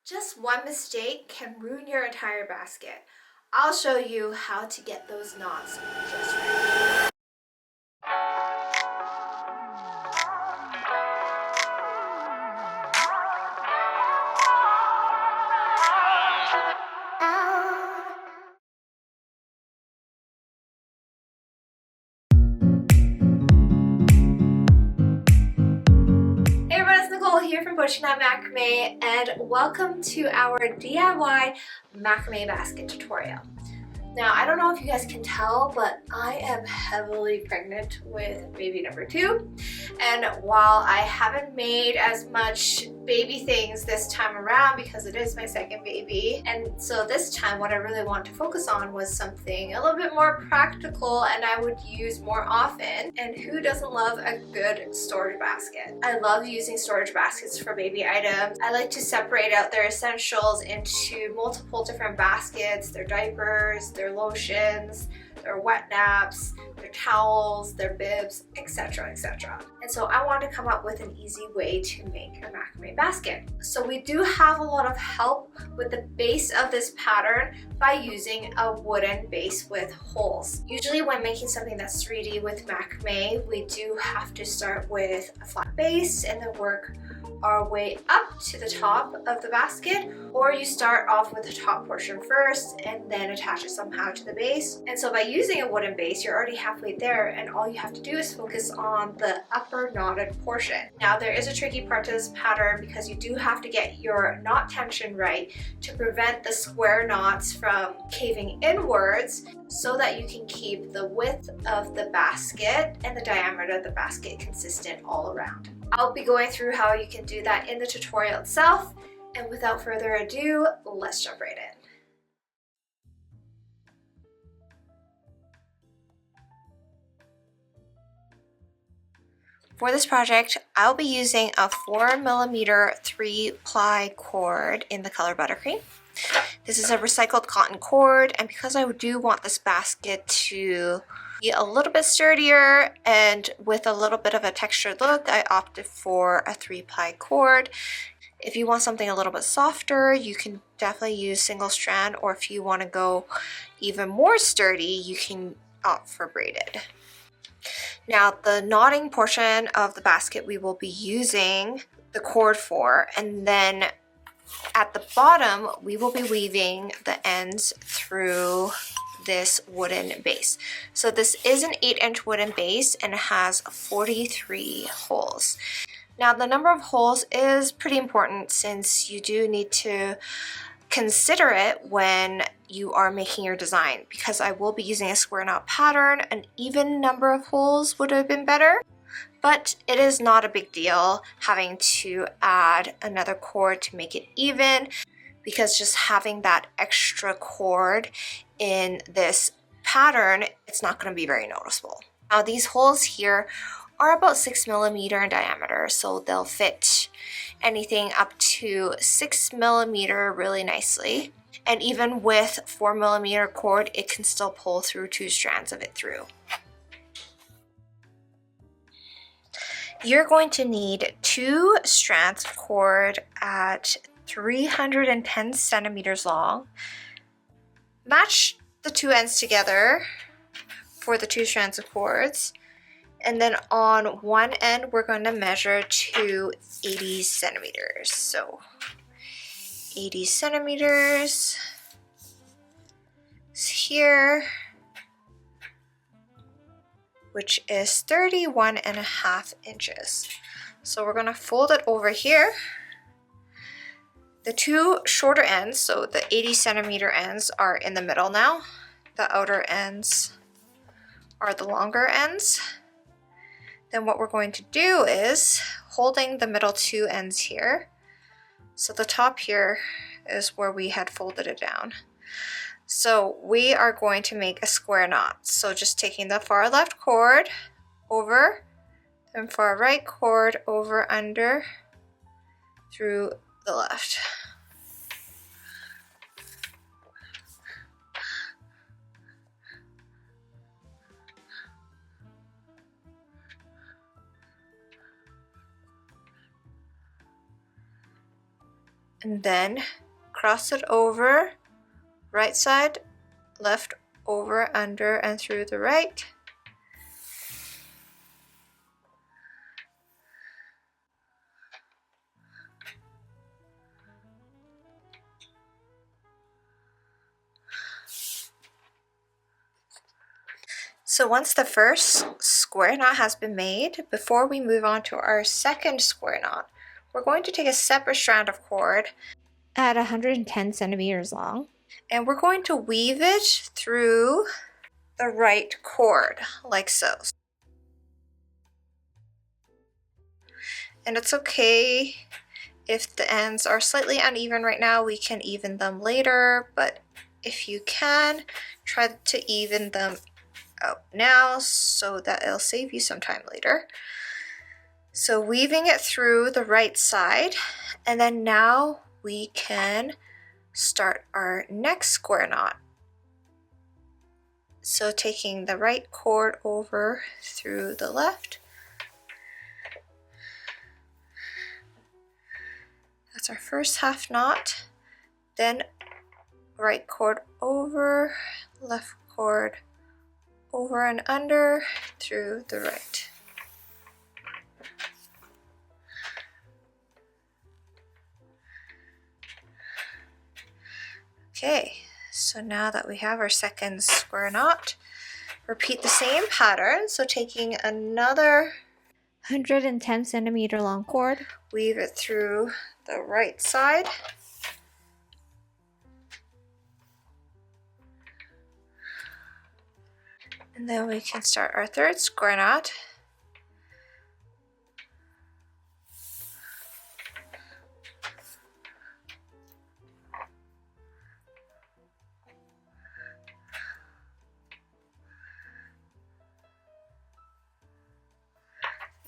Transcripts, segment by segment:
Just one mistake can ruin your entire basket. I'll show you how to get those knots just right. Hey everyone, it's Nicole here from BOCHIKNOT Macrame, and welcome to our DIY macrame basket tutorial. Now, I don't know if you guys can tell, but I am heavily pregnant with baby number 2. And while I haven't made as much baby things this time around because it is my second baby, and so this time what I really want to focus on was something a little bit more practical and I would use more often. And who doesn't love a good storage basket? I love using storage baskets for baby items. I like to separate out their essentials into multiple different baskets, their diapers, their lotions, their wet naps, their towels, their bibs, etc, etc. And so I wanted to come up with an easy way to make a macrame basket. So we do have a lot of help with the base of this pattern by using a wooden base with holes. Usually when making something that's 3D with macrame, we do have to start with a flat base and then work our way up to the top of the basket, or you start off with the top portion first and then attach it somehow to the base. And so by using a wooden base, you're already halfway there and all you have to do is focus on the upper knotted portion. Now there is a tricky part to this pattern because you do have to get your knot tension right to prevent the square knots from caving inwards so that you can keep the width of the basket and the diameter of the basket consistent all around. I'll be going through how you can do that in the tutorial itself, and without further ado, let's jump right in. For this project, I'll be using a 4mm 3-ply cord in the color Buttercream. This is a recycled cotton cord, and because I do want this basket to be a little bit sturdier and with a little bit of a textured look, I opted for a 3-ply cord. If you want something a little bit softer, you can definitely use single strand, or if you want to go even more sturdy, you can opt for braided. Now, the knotting portion of the basket we will be using the cord for, and then at the bottom we will be weaving the ends through this wooden base. So this is an 8-inch wooden base and it has 43 holes. Now the number of holes is pretty important since you do need to consider it when you are making your design, because I will be using a square knot pattern. An even number of holes would have been better, but it is not a big deal having to add another cord to make it even, because just having that extra cord in this pattern, it's not going to be very noticeable. Now these holes here are about 6mm in diameter, so they'll fit anything up to 6mm really nicely. And even with 4mm cord, it can still pull through 2 strands of it through. You're going to need 2 strands of cord at 310 centimeters long. Match the 2 ends together for the 2 strands of cords. And then on one end, we're going to measure to 80 centimeters. So 80 centimeters is here, which is 31.5 inches. So we're going to fold it over here. The 2 shorter ends, so the 80 centimeter ends, are in the middle now. The outer ends are the longer ends. Then what we're going to do is holding the middle 2 ends here. So the top here is where we had folded it down. So we are going to make a square knot. So just taking the far left cord over, then far right cord over, under, through the left. and then cross it over, right side, left, over, under, and through the right. So once the first square knot has been made, before we move on to our second square knot, we're going to take a separate strand of cord at 110 centimeters long, and we're going to weave it through the right cord, like so. And it's okay if the ends are slightly uneven right now, we can even them later, but if you can, try to even them out now so that it'll save you some time later. So weaving it through the right side, and then now we can start our next square knot. So taking the right cord over through the left. That's our first half knot. Then right cord over, left cord over and under through the right. Okay, so now that we have our second square knot, repeat the same pattern. So taking another 110 centimeter long cord, weave it through the right side. And then we can start our third square knot.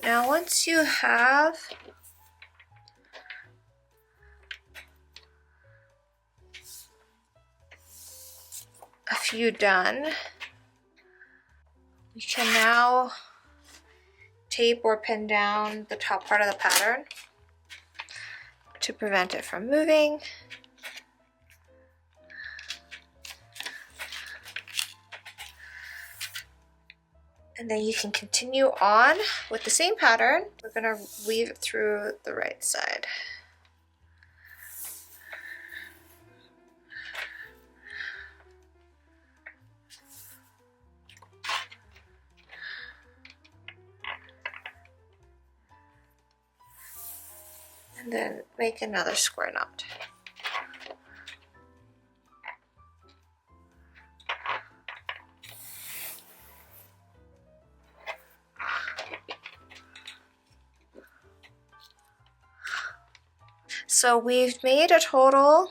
Now once you have a few done, we can now tape or pin down the top part of the pattern to prevent it from moving. And then you can continue on with the same pattern. We're going to weave it through the right side. And then make another square knot. So we've made a total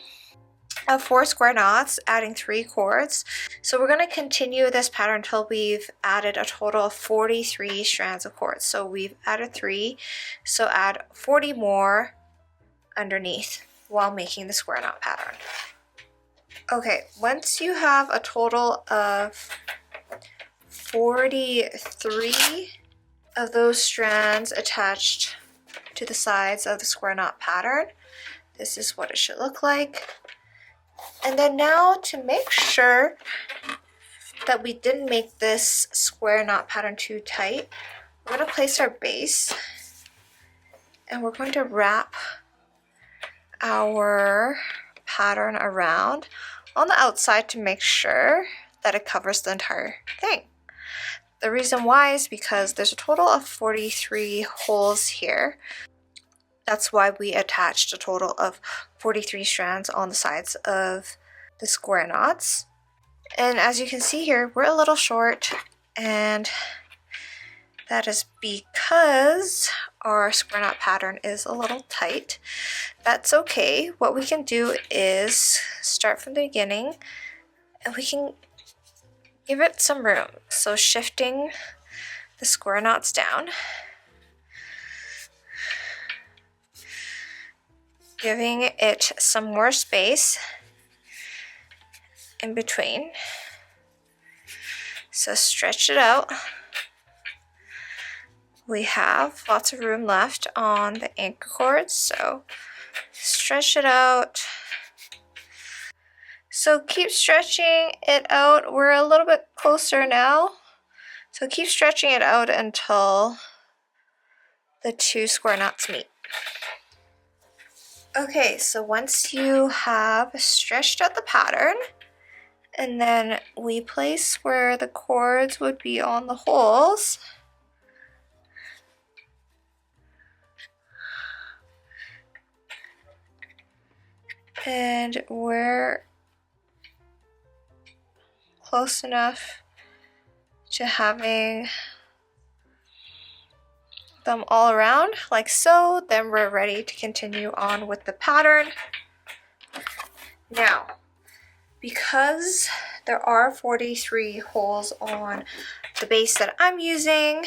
of 4 square knots, adding 3 cords. So we're going to continue this pattern until we've added a total of 43 strands of cords. So we've added 3, so add 40 more underneath while making the square knot pattern. Okay, once you have a total of 43 of those strands attached to the sides of the square knot pattern, this is what it should look like. And then now, to make sure that we didn't make this square knot pattern too tight, we're going to place our base and we're going to wrap our pattern around on the outside to make sure that it covers the entire thing. The reason why is because there's a total of 43 holes here. That's why we attached a total of 43 strands on the sides of the square knots. And as you can see here, we're a little short, and that is because our square knot pattern is a little tight. That's okay. What we can do is start from the beginning, and we can give it some room. So shifting the square knots down, giving it some more space in between. So stretch it out. We have lots of room left on the anchor cords, so Stretch it out. So keep stretching it out. We're a little bit closer now. So keep stretching it out until the 2 square knots meet. Okay, so once you have stretched out the pattern, and then we place where the cords would be on the holes. And we're close enough to having them all around like so, then we're ready to continue on with the pattern. Now, because there are 43 holes on the base that I'm using,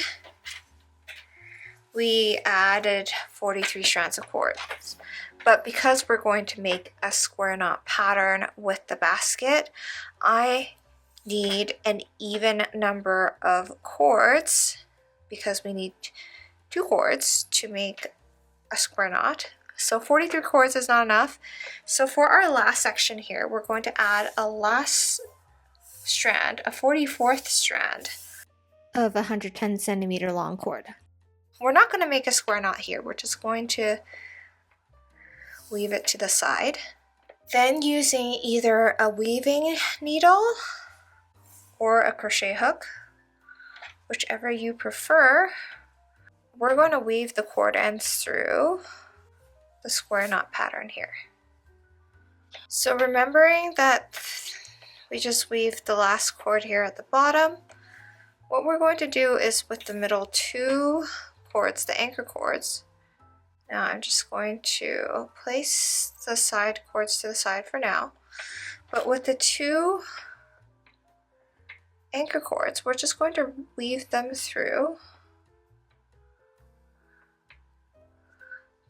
we added 43 strands of cords. But because we're going to make a square knot pattern with the basket, I need an even number of cords because we need 2 cords to make a square knot. So 43 cords is not enough. So for our last section here, we're going to add a last strand, a 44th strand of 110 centimeter long cord. We're not going to make a square knot here. We're just going to weave it to the side. Then using either a weaving needle or a crochet hook, whichever you prefer, we're going to weave the cord ends through the square knot pattern here. So remembering that we just weaved the last cord here at the bottom, what we're going to do is with the middle 2 cords, the anchor cords, now I'm just going to place the side cords to the side for now, but with the 2 anchor cords, we're just going to weave them through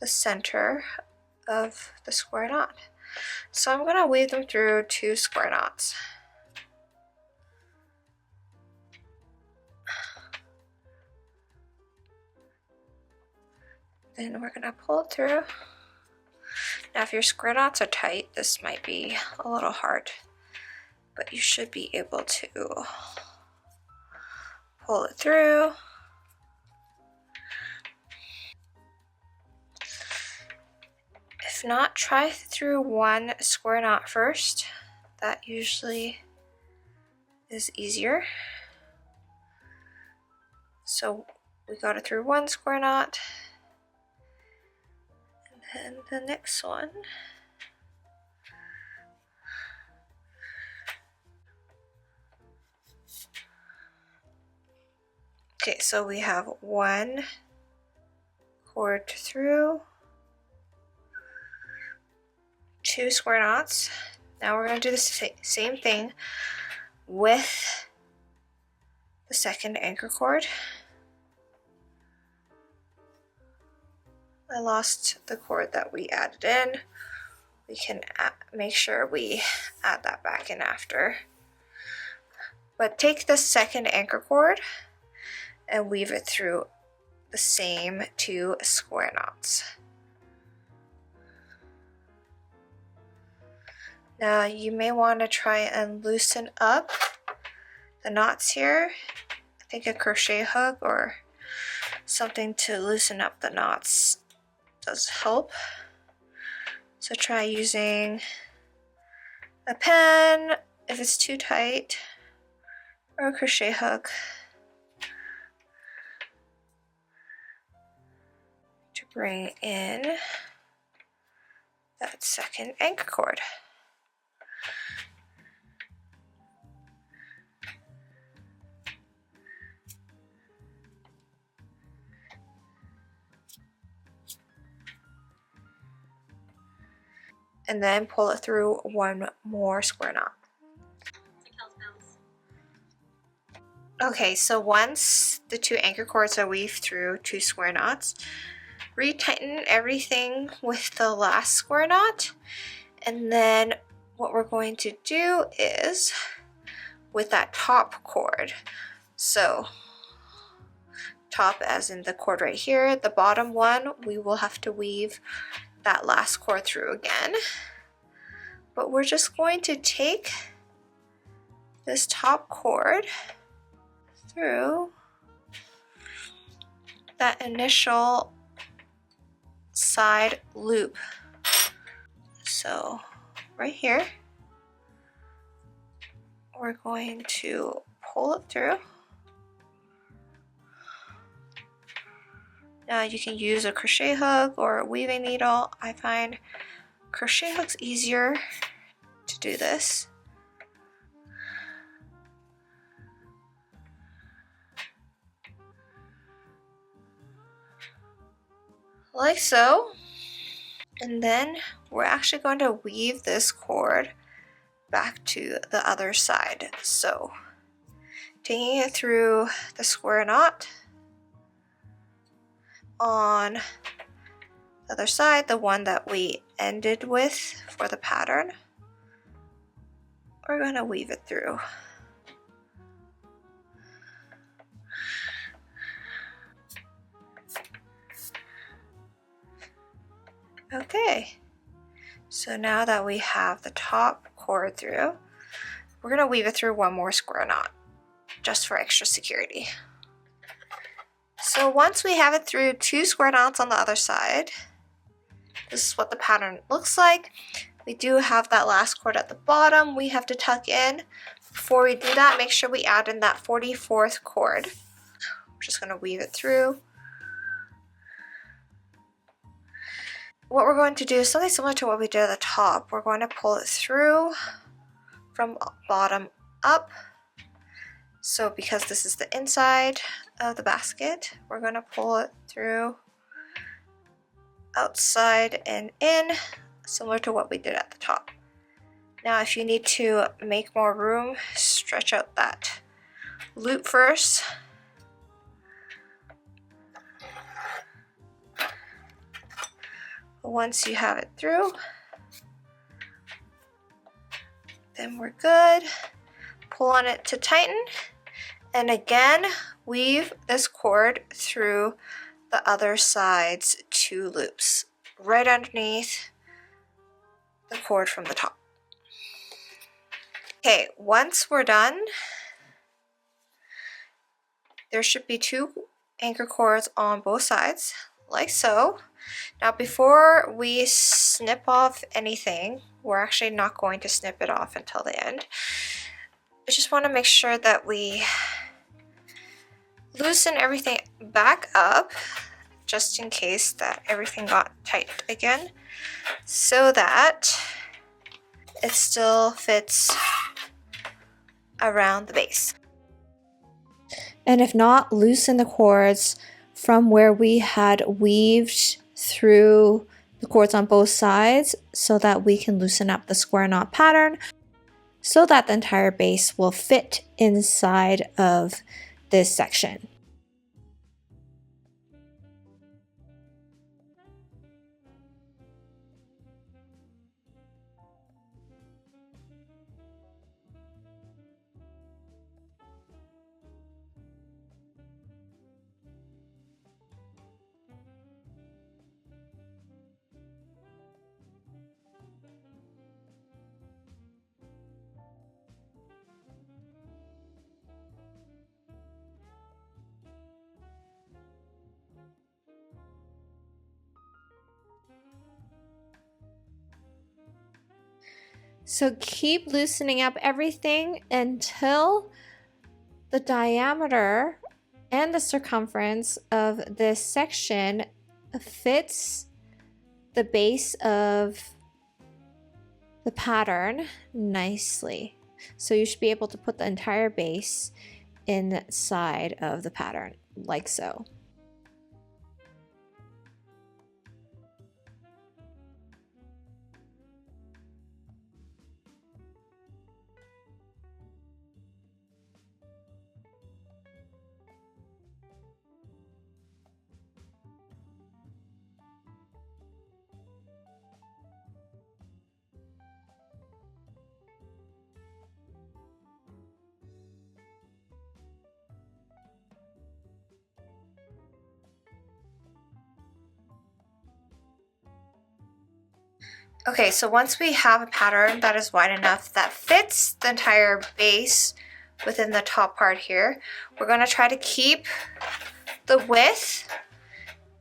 the center of the square knot. So I'm going to weave them through 2 square knots. Then we're going to pull it through. Now if your square knots are tight, this might be a little hard, but you should be able to pull it through. If not, try through 1 square knot first. That usually is easier. So we got it through 1 square knot, and then the next one. Okay, so we have 1 cord through, 2 square knots. Now we're going to do the same thing with the second anchor cord. I lost the cord that we added in. We can make sure we add that back in after. But take the second anchor cord and weave it through the same 2 square knots. Now you may want to try and loosen up the knots here. I think a crochet hook or something to loosen up the knots does help. So try using a pen if it's too tight, or a crochet hook to bring in that second anchor cord. And then pull it through 1 more square knot. Okay, so once the 2 anchor cords are weaved through 2 square knots, retighten everything with the last square knot, and then what we're going to do is with that top cord, so top as in the cord right here, the bottom one we will have to weave that last cord through again. But we're just going to take this top cord through that initial side loop. So right here, we're going to pull it through. Now you can use a crochet hook or a weaving needle. I find crochet hooks easier to do this. Like so. And then we're actually going to weave this cord back to the other side. So taking it through the square knot on the other side, the one that we ended with for the pattern, we're going to weave it through. Okay, so now that we have the top cord through, we're going to weave it through one more square knot just for extra security. So once we have it through 2 square knots on the other side, this is what the pattern looks like. We do have that last cord at the bottom we have to tuck in. Before we do that, make sure we add in that 44th cord. We're just going to weave it through. What we're going to do is something similar to what we did at the top. We're going to pull it through from bottom up. So because this is the inside of the basket, we're going to pull it through outside and in, similar to what we did at the top. Now if you need to make more room, stretch out that loop first. Once you have it through, then we're good. Pull on it to tighten, and again weave this cord through the other side's 2 loops right underneath the cord from the top. Okay, once we're done, there should be 2 anchor cords on both sides, like so. Now before we snip off anything, we're actually not going to snip it off until the end. I just want to make sure that we loosen everything back up, just in case that everything got tight again, so that it still fits around the base. And if not, loosen the cords from where we had weaved through the cords on both sides so that we can loosen up the square knot pattern so that the entire base will fit inside of this section. So keep loosening up everything until the diameter and the circumference of this section fits the base of the pattern nicely. So you should be able to put the entire base inside of the pattern, like so. Okay, so once we have a pattern that is wide enough that fits the entire base within the top part here, we're going to try to keep the width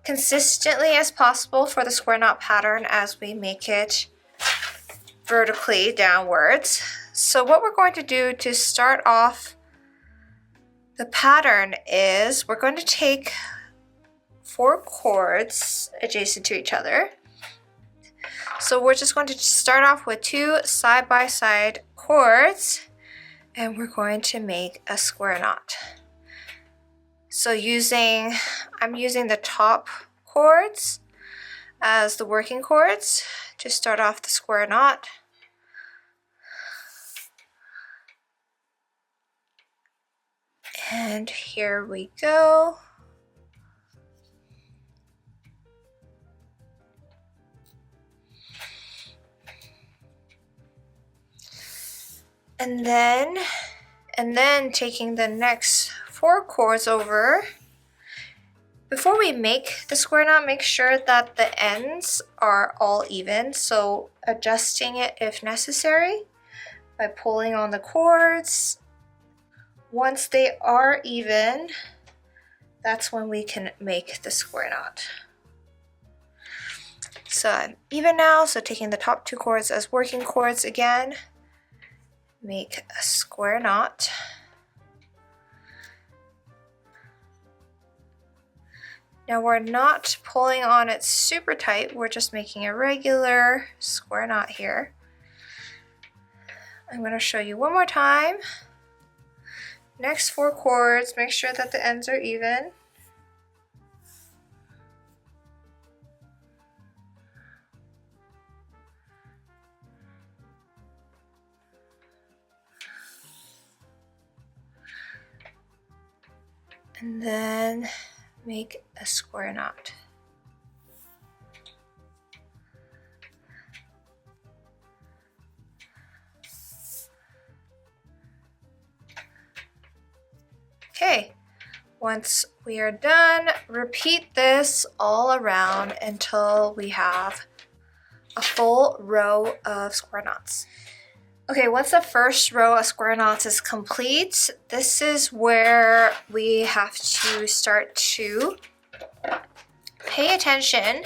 consistently as possible for the square knot pattern as we make it vertically downwards. So what we're going to do to start off the pattern is we're going to take 4 cords adjacent to each other. So we're just going to start off with 2 side-by-side cords, and we're going to make a square knot. So I'm using the top cords as the working cords to start off the square knot. And here we go. And then taking the next 4 cords over. Before we make the square knot, make sure that the ends are all even, so adjusting it if necessary by pulling on the cords. Once they are even, that's when we can make the square knot. So I'm even now, so taking the top 2 cords as working cords again, make a square knot. Now we're not pulling on it super tight, we're just making a regular square knot here. I'm going to show you one more time. Next 4 cords, make sure that the ends are even. And then make a square knot. Okay, once we are done, repeat this all around until we have a full row of square knots. Okay, once the first row of square knots is complete, this is where we have to start to pay attention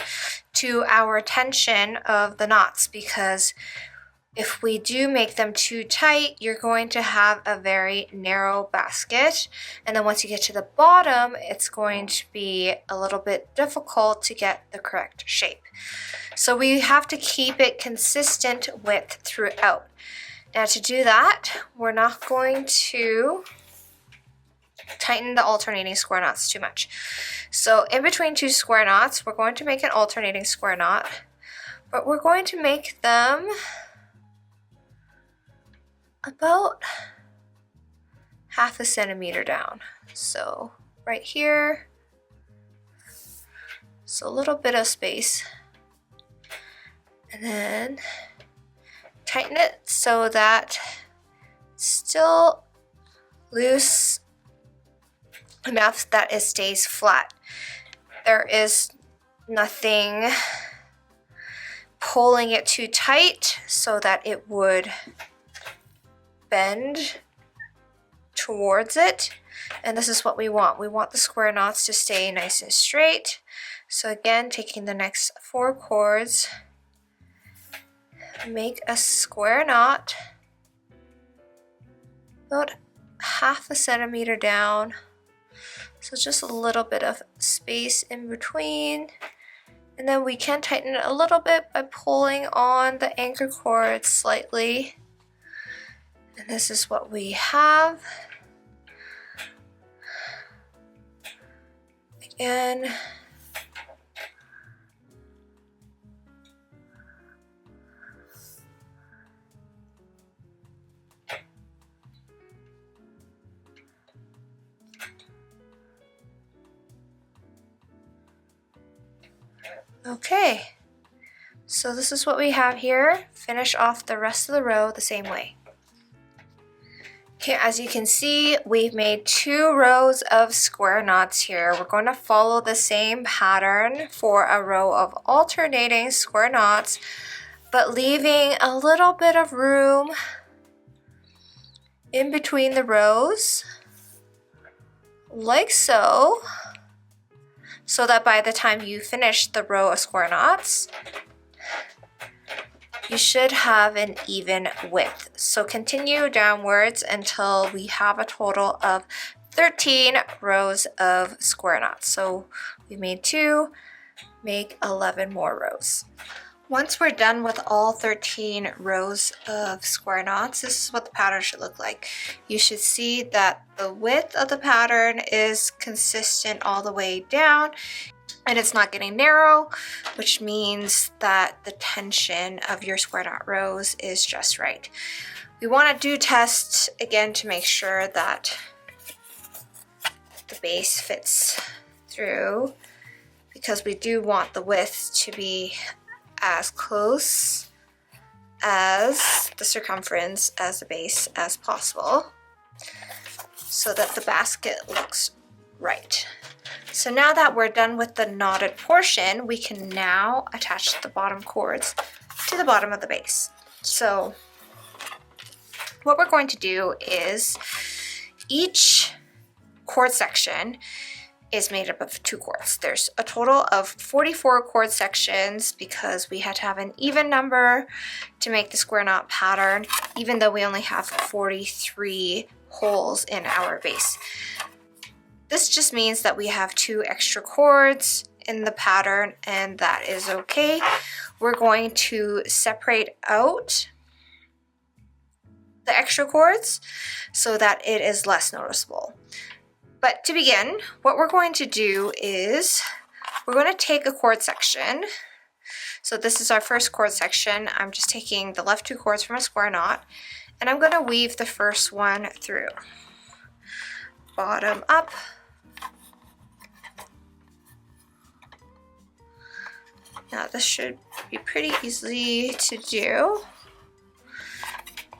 to our tension of the knots, because if we do make them too tight, you're going to have a very narrow basket. And then once you get to the bottom, it's going to be a little bit difficult to get the correct shape. So we have to keep it consistent width throughout. Now to do that, we're not going to tighten the alternating square knots too much. So in between 2 square knots, we're going to make an alternating square knot, but we're going to make them about 1/2 centimeter down. So right here, so a little bit of space, and then tighten it so that it's still loose enough that it stays flat. There is nothing pulling it too tight so that it would bend towards it, and this is what we want. We want the square knots to stay nice and straight. So again, taking the next 4 cords, make a square knot about 1/2 centimeter down, so just a little bit of space in between, and then we can tighten it a little bit by pulling on the anchor cord slightly. And this is what we have. Again, okay, so this is what we have here. Finish off the rest of the row the same way. Okay, as you can see, we've made 2 rows of square knots here. We're going to follow the same pattern for a row of alternating square knots, but leaving a little bit of room in between the rows, like so, so that by the time you finish the row of square knots, you should have an even width. So continue downwards until we have a total of 13 rows of square knots. So we made 2, make 11 more rows. Once we're done with all 13 rows of square knots, this is what the pattern should look like. You should see that the width of the pattern is consistent all the way down, and it's not getting narrow, which means that the tension of your square knot rows is just right. We want to do tests again to make sure that the base fits through, because we do want the width to be as close as the circumference as the base as possible, so that the basket looks right. So now that we're done with the knotted portion, we can now attach the bottom cords to the bottom of the base. So what we're going to do is each cord section is made up of 2 cords. There's a total of 44 cord sections because we had to have an even number to make the square knot pattern, even though we only have 43 holes in our base. This just means that we have 2 extra cords in the pattern, and that is okay. We're going to separate out the extra cords so that it is less noticeable. But to begin, what we're going to do is we're going to take a cord section. So this is our first cord section. I'm just taking the left 2 cords from a square knot, and I'm going to weave the first one through. Bottom up. Now this should be pretty easy to do.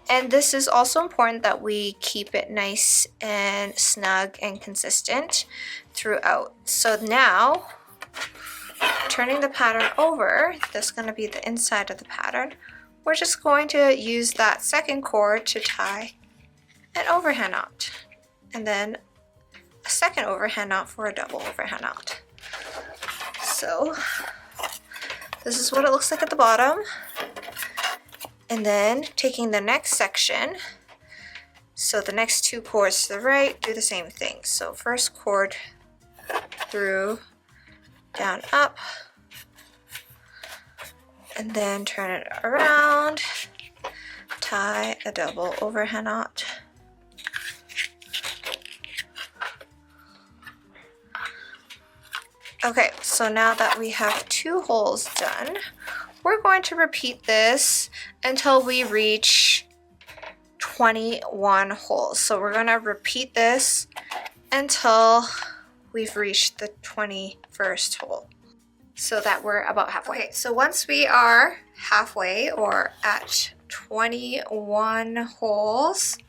And this is also important that we keep it nice and snug and consistent throughout. So now, turning the pattern over, this is going to be the inside of the pattern. We're just going to use that second cord to tie an overhand knot, and then a second overhand knot for a double overhand knot. So this is what it looks like at the bottom. And then taking the next section, so the next 2 cords to the right, do the same thing. So first cord through, down, up, and then turn it around, tie a double overhand knot. Okay, so now that we have 2 holes done, we're going to repeat this until we reach 21 holes. So we're going to repeat this until we've reached the 21st hole, so that we're about halfway. Okay, so once we are halfway or at 21 holes,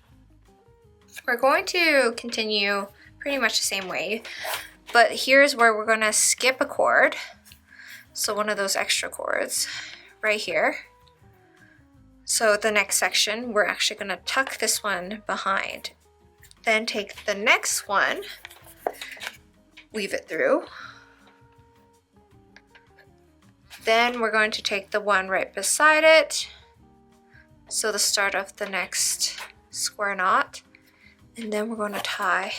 we're going to continue pretty much the same way, but here's where we're going to skip a cord. So one of those extra cords right here. So the next section, we're actually going to tuck this one behind. Then take the next one, weave it through. Then we're going to take the one right beside it, so the start of the next square knot. And then we're going to tie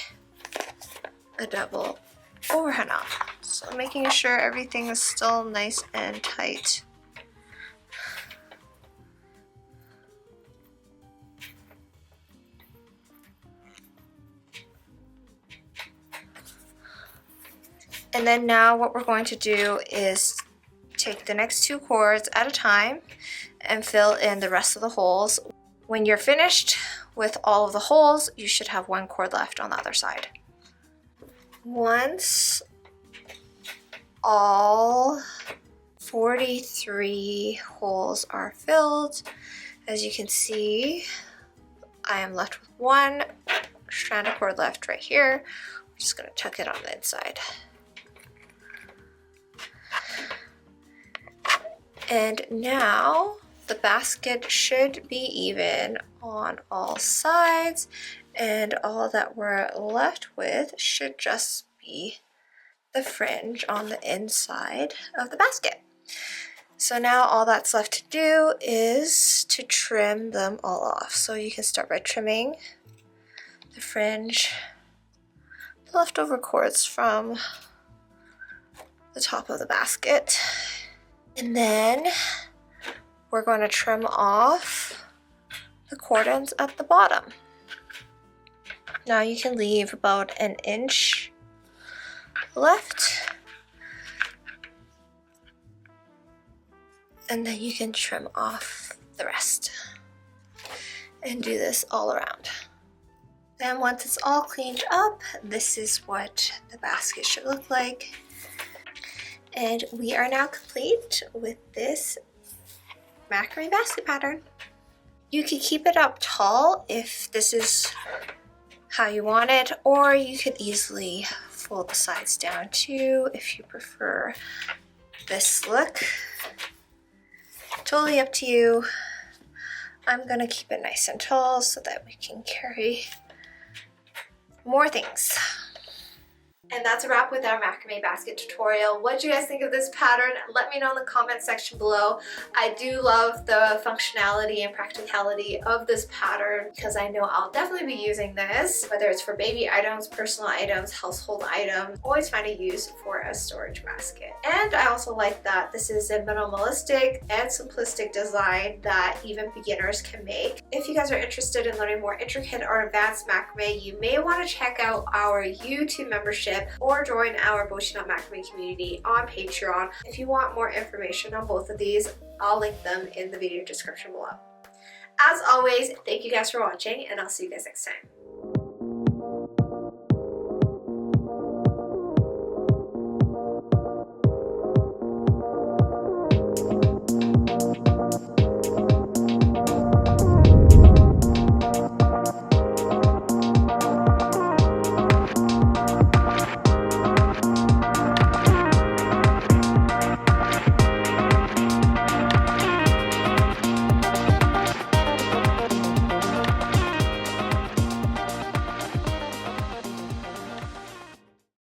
a double overhand knot. So making sure everything is still nice and tight. And then now what we're going to do is take the next 2 cords at a time and fill in the rest of the holes. When you're finished with all of the holes, you should have 1 cord left on the other side. Once all 43 holes are filled, as you can see, I am left with 1 strand of cord left right here. I'm just going to tuck it on the inside. And now The basket should be even on all sides, and all that we're left with should just be the fringe on the inside of the basket. So now all that's left to do is to trim them all off. So you can start by trimming the fringe, the leftover cords from the top of the basket, and then we're going to trim off the cord ends at the bottom. Now you can leave about an inch left, and then you can trim off the rest and do this all around. Then once it's all cleaned up, this is what the basket should look like. And we are now complete with this macrame basket pattern. You can keep it up tall if this is how you want it, or you could easily fold the sides down too if you prefer this look. Totally up to you. I'm gonna keep it nice and tall so that we can carry more things. And that's a wrap with our macrame basket tutorial. What do you guys think of this pattern? Let me know in the comment section below. I do love the functionality and practicality of this pattern because I know I'll definitely be using this, whether it's for baby items, personal items, household items. Always find a use for a storage basket. And I also like that this is a minimalistic and simplistic design that even beginners can make. If you guys are interested in learning more intricate or advanced macrame, you may want to check out our YouTube membership or join our BOCHIKNOT macrame community on Patreon. If you want more information on both of these, I'll link them in the video description below. As always, thank you guys for watching, and I'll see you guys next time.